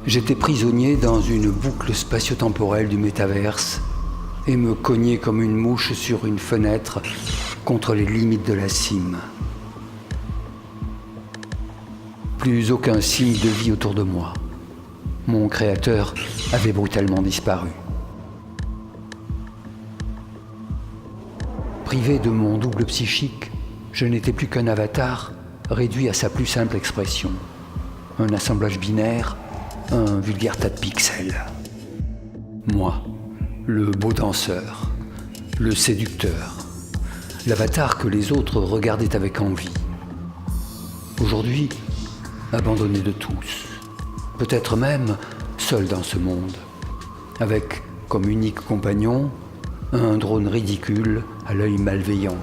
J'étais prisonnier dans une boucle spatio-temporelle du métaverse et me cognais comme une mouche sur une fenêtre contre les limites de la cime. Plus aucun signe de vie autour de moi. Mon créateur avait brutalement disparu. Privé de mon double psychique, je n'étais plus qu'un avatar réduit à sa plus simple expression. Un assemblage binaire, un vulgaire tas de pixels. Moi, le beau danseur, le séducteur, l'avatar que les autres regardaient avec envie. Aujourd'hui, abandonné de tous, peut-être même seul dans ce monde, avec comme unique compagnon un drone ridicule à l'œil malveillant.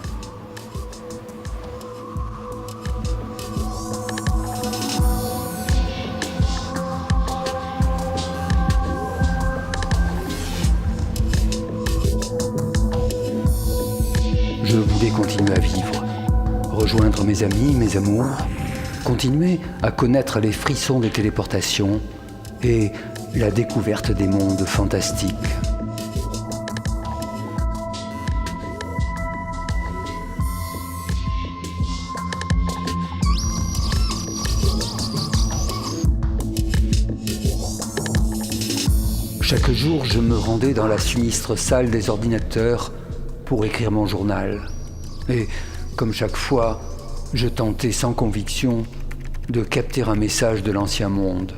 Je voulais continuer à vivre, rejoindre mes amis, mes amours, continuer à connaître les frissons des téléportations et la découverte des mondes fantastiques. Chaque jour, je me rendais dans la sinistre salle des ordinateurs pour écrire mon journal. Et, comme chaque fois, je tentais sans conviction de capter un message de l'ancien monde.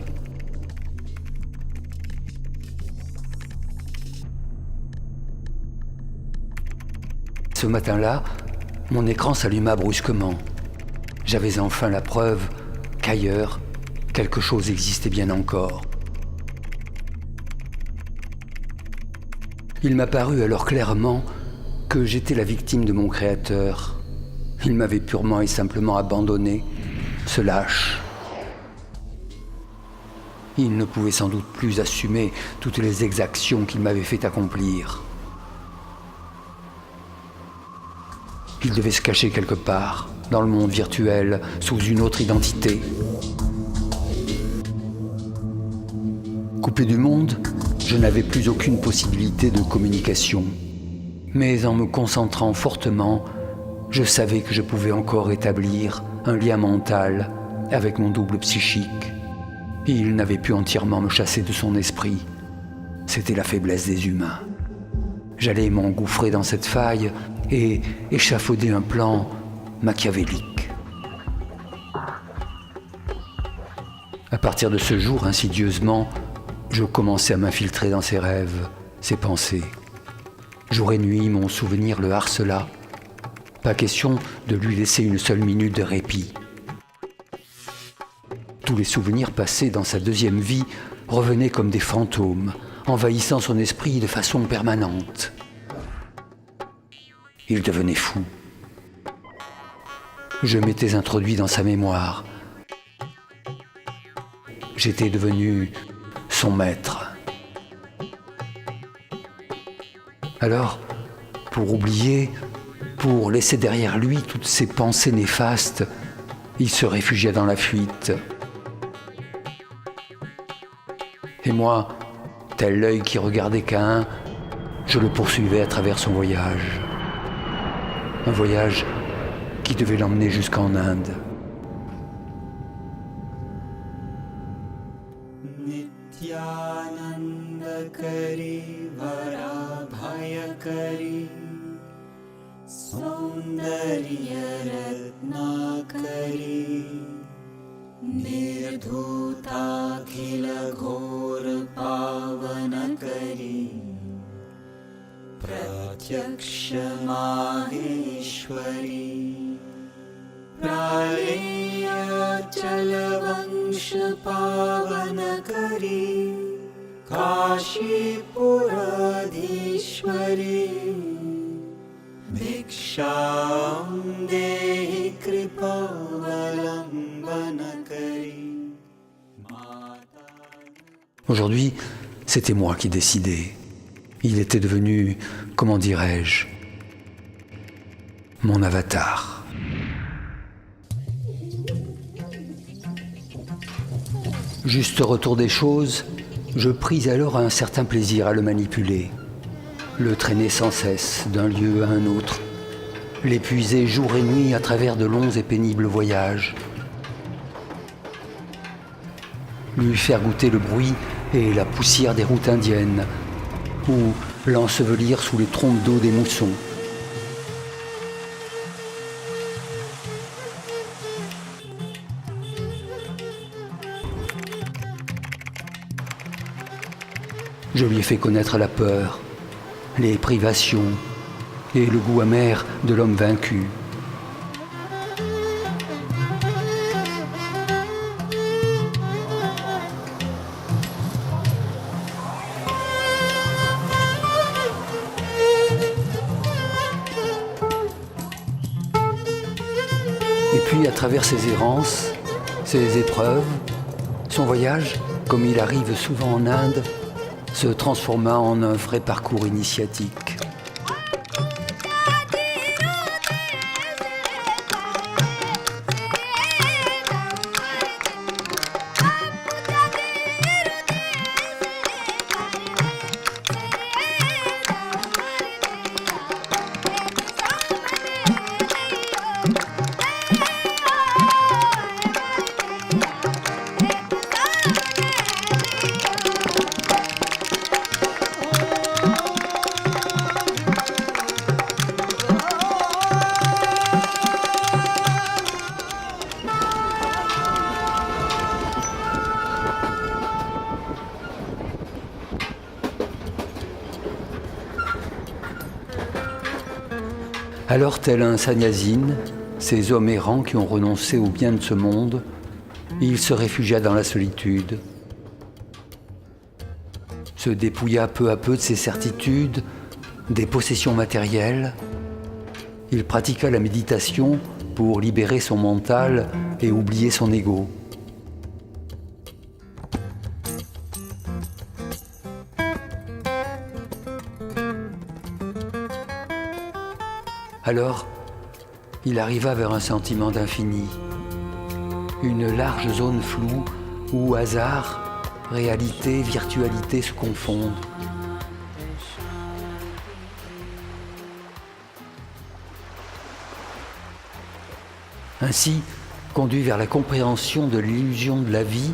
Ce matin-là, mon écran s'alluma brusquement. J'avais enfin la preuve qu'ailleurs, quelque chose existait bien encore. Il m'apparut alors clairement que j'étais la victime de mon créateur. Il m'avait purement et simplement abandonné, ce lâche. Il ne pouvait sans doute plus assumer toutes les exactions qu'il m'avait fait accomplir. Il devait se cacher quelque part, dans le monde virtuel, sous une autre identité. Coupé du monde, je n'avais plus aucune possibilité de communication. Mais en me concentrant fortement, je savais que je pouvais encore établir un lien mental avec mon double psychique. Il n'avait pu entièrement me chasser de son esprit. C'était la faiblesse des humains. J'allais m'engouffrer dans cette faille et échafauder un plan machiavélique. À partir de ce jour, insidieusement, je commençais à m'infiltrer dans ses rêves, ses pensées. Jour et nuit, mon souvenir le harcela. Pas question de lui laisser une seule minute de répit. Tous les souvenirs passés dans sa deuxième vie revenaient comme des fantômes, envahissant son esprit de façon permanente. Il devenait fou. Je m'étais introduit dans sa mémoire. J'étais devenu son maître. Alors, pour oublier, pour laisser derrière lui toutes ces pensées néfastes, il se réfugia dans la fuite. Et moi, tel l'œil qui regardait Caïn, je le poursuivais à travers son voyage. Un voyage qui devait l'emmener jusqu'en Inde. Nityanandakari varabhayakari saundaryaratnakari nirdhutakhilghor pavanakari pratyakshamaheshwari praleyachalvansh pavanakari Kashipuradhishwari Diksham Dehi Kripavalambanakari. Aujourd'hui, c'était moi qui décidais. Il était devenu, comment dirais-je, mon avatar. Juste retour des choses, je pris alors un certain plaisir à le manipuler, le traîner sans cesse d'un lieu à un autre, l'épuiser jour et nuit à travers de longs et pénibles voyages, lui faire goûter le bruit et la poussière des routes indiennes, ou l'ensevelir sous les trompes d'eau des moussons. Je lui ai fait connaître la peur, les privations et le goût amer de l'homme vaincu. Et puis, à travers ses errances, ses épreuves, son voyage, comme il arrive souvent en Inde, se transforma en un vrai parcours initiatique. Alors, tel un sannyasine, ces hommes errants qui ont renoncé au bien de ce monde, il se réfugia dans la solitude, se dépouilla peu à peu de ses certitudes, des possessions matérielles. Il pratiqua la méditation pour libérer son mental et oublier son ego. Alors, il arriva vers un sentiment d'infini, une large zone floue où hasard, réalité, virtualité se confondent. Ainsi, conduit vers la compréhension de l'illusion de la vie,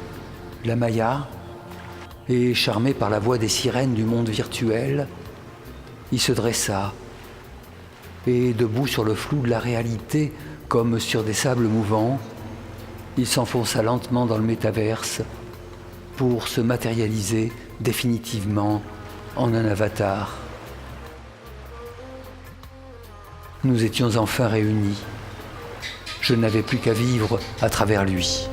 la Maya, et charmé par la voix des sirènes du monde virtuel, il se dressa, et debout sur le flou de la réalité, comme sur des sables mouvants, il s'enfonça lentement dans le métaverse pour se matérialiser définitivement en un avatar. Nous étions enfin réunis. Je n'avais plus qu'à vivre à travers lui.